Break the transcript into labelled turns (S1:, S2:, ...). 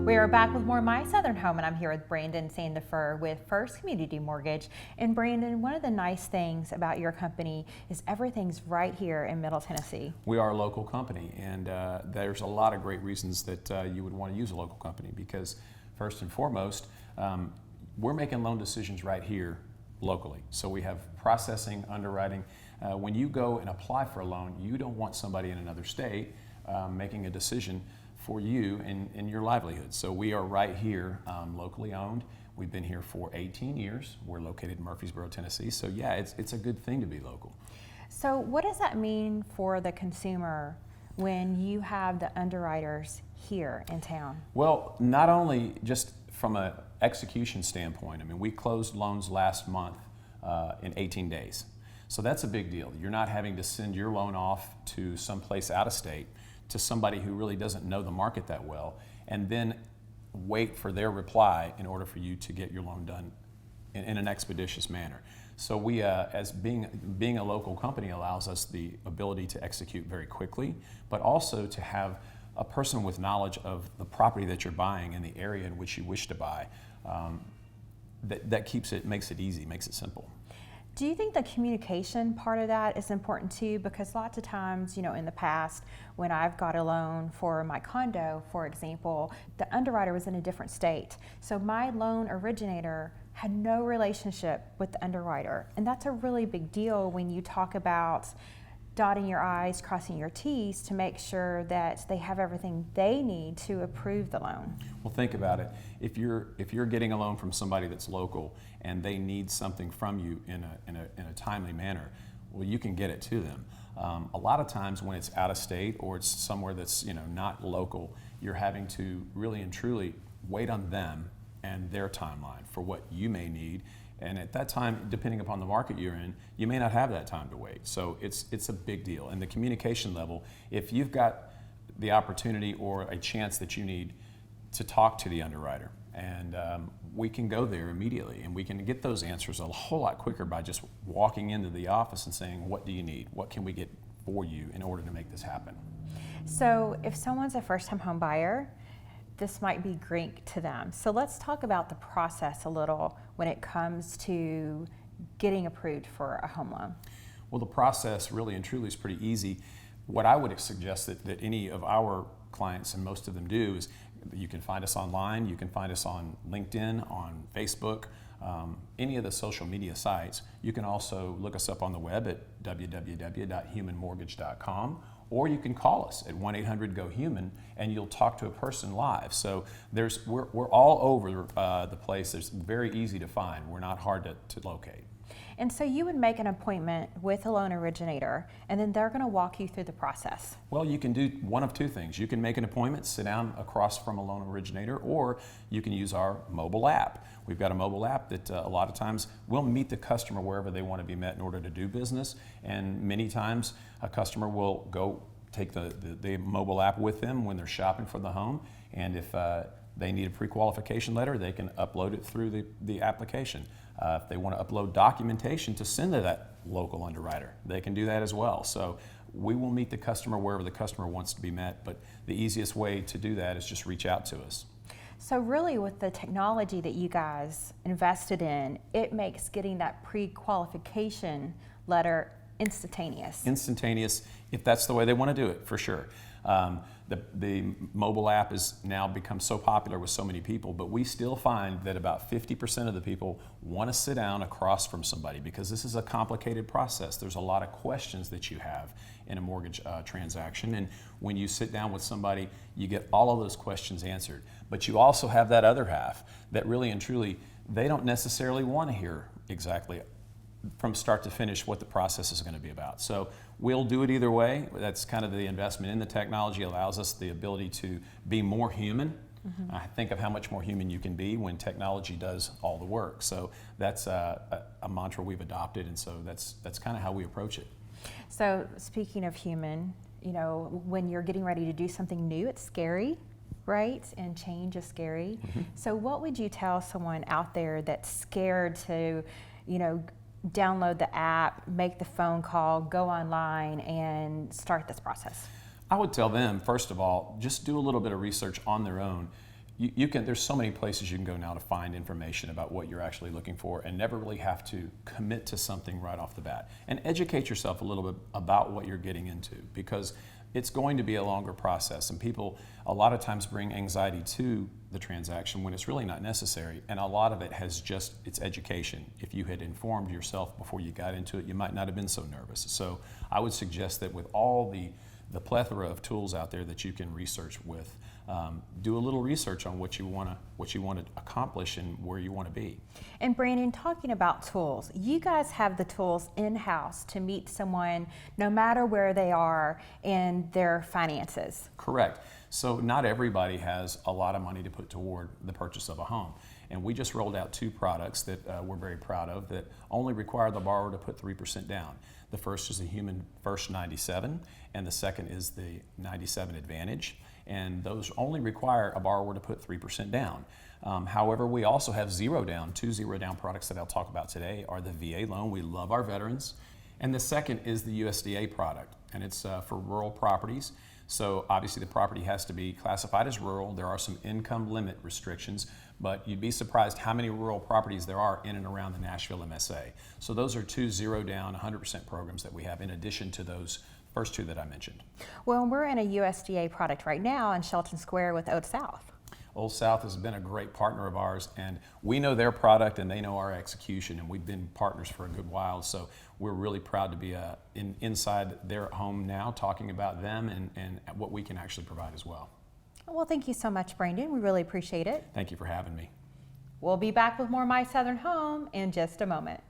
S1: We are back with more My Southern Home, and I'm here with Brandon Sandefur with First Community Mortgage. And Brandon, one of the nice things about your company is everything's right here in Middle Tennessee.
S2: We are a local company, and there's a lot of great reasons that you would want to use a local company because first and foremost, we're making loan decisions right here locally. So we have processing, underwriting. When you go and apply for a loan, you don't want somebody in another state making a decision for you and your livelihood. So we are right here, locally owned. We've been here for 18 years. We're located in Murfreesboro, Tennessee. So yeah, it's a good thing to be local.
S1: So what does that mean for the consumer when you have the underwriters here in town?
S2: Well, not only just from an execution standpoint, I mean, we closed loans last month in 18 days. So that's a big deal. You're not having to send your loan off to someplace out of state to somebody who really doesn't know the market that well, and then wait for their reply in order for you to get your loan done in an expeditious manner. So we, as being a local company, allows us the ability to execute very quickly, but also to have a person with knowledge of the property that you're buying and the area in which you wish to buy. That makes it easy, makes it simple.
S1: Do you think the communication part of that is important too? Because lots of times, in the past, when I've got a loan for my condo, for example, the underwriter was in a different state. So my loan originator had no relationship with the underwriter. And that's a really big deal when you talk about dotting your I's, crossing your T's to make sure that they have everything they need to approve the loan.
S2: Well, think about it. If you're getting a loan from somebody that's local and they need something from you in a timely manner, well, you can get it to them. A lot of times when it's out of state or it's somewhere that's not local, you're having to really and truly wait on them and their timeline for what you may need. And at that time, depending upon the market you're in, you may not have that time to wait. So it's a big deal. And the communication level, if you've got the opportunity or a chance that you need to talk to the underwriter, and we can go there immediately and we can get those answers a whole lot quicker by just walking into the office and saying, what do you need? What can we get for you in order to make this happen?
S1: So if someone's a first-time home buyer, this might be great to them. So let's talk about the process a little when it comes to getting approved for a home loan.
S2: Well, the process really and truly is pretty easy. What I would suggest that any of our clients, and most of them do, is you can find us online, you can find us on LinkedIn, on Facebook, any of the social media sites. You can also look us up on the web at www.humanmortgage.com, or you can call us at 1-800-GO-HUMAN and you'll talk to a person live. So we're all over the place. It's very easy to find. We're not hard to locate.
S1: And so you would make an appointment with a loan originator, and then they're going to walk you through the process.
S2: Well, you can do one of two things. You can make an appointment, sit down across from a loan originator, or you can use our mobile app. We've got a mobile app that a lot of times will meet the customer wherever they want to be met in order to do business, and many times a customer will go take the mobile app with them when they're shopping for the home, and if they need a pre-qualification letter, they can upload it through the application. If they want to upload documentation to send to that local underwriter, they can do that as well. So we will meet the customer wherever the customer wants to be met, but the easiest way to do that is just reach out to us.
S1: So really with the technology that you guys invested in, it makes getting that pre-qualification letter instantaneous.
S2: Instantaneous, if that's the way they want to do it, for sure. The mobile app has now become so popular with so many people, but we still find that about 50% of the people want to sit down across from somebody because this is a complicated process. There's a lot of questions that you have in a mortgage transaction, and when you sit down with somebody, you get all of those questions answered. But you also have that other half that really and truly, they don't necessarily want to hear exactly from start to finish what the process is going to be about. So we'll do it either way. That's kind of the investment in the technology allows us the ability to be more human. Mm-hmm. I think of how much more human you can be when technology does all the work. So that's a mantra we've adopted, and so that's kind of how we approach it.
S1: So speaking of human, when you're getting ready to do something new, it's scary, right? And change is scary. Mm-hmm. So what would you tell someone out there that's scared to, download the app, make the phone call, go online, and start this process?
S2: I would tell them, first of all, just do a little bit of research on their own. there's so many places you can go now to find information about what you're actually looking for and never really have to commit to something right off the bat. And educate yourself a little bit about what you're getting into, because it's going to be a longer process, and people a lot of times bring anxiety to the transaction when it's really not necessary, and a lot of it it's education. If you had informed yourself before you got into it, you might not have been so nervous. So I would suggest that with all the plethora of tools out there that you can research with, do a little research on what you want to accomplish and where you want to be.
S1: And Brandon, talking about tools, you guys have the tools in-house to meet someone no matter where they are in their finances.
S2: Correct. So not everybody has a lot of money to put toward the purchase of a home. And we just rolled out 2 products that we're very proud of that only require the borrower to put 3% down. The first is the Human First 97, and the second is the 97 Advantage. And those only require a borrower to put 3% down. However, we also have 0 down. 2 0 down products that I'll talk about today are the VA loan. We love our veterans. And the second is the USDA product, and it's for rural properties. So obviously the property has to be classified as rural. There are some income limit restrictions, but you'd be surprised how many rural properties there are in and around the Nashville MSA. So those are 2 0 down, 100% programs that we have in addition to those first 2 that I mentioned.
S1: Well, we're in a USDA product right now in Shelton Square with Old South.
S2: Old South has been a great partner of ours, and we know their product and they know our execution, and we've been partners for a good while. So we're really proud to be inside their home now, talking about them and what we can actually provide as well.
S1: Well, thank you so much, Brandon. We really appreciate it.
S2: Thank you for having me.
S1: We'll be back with more My Southern Home in just a moment.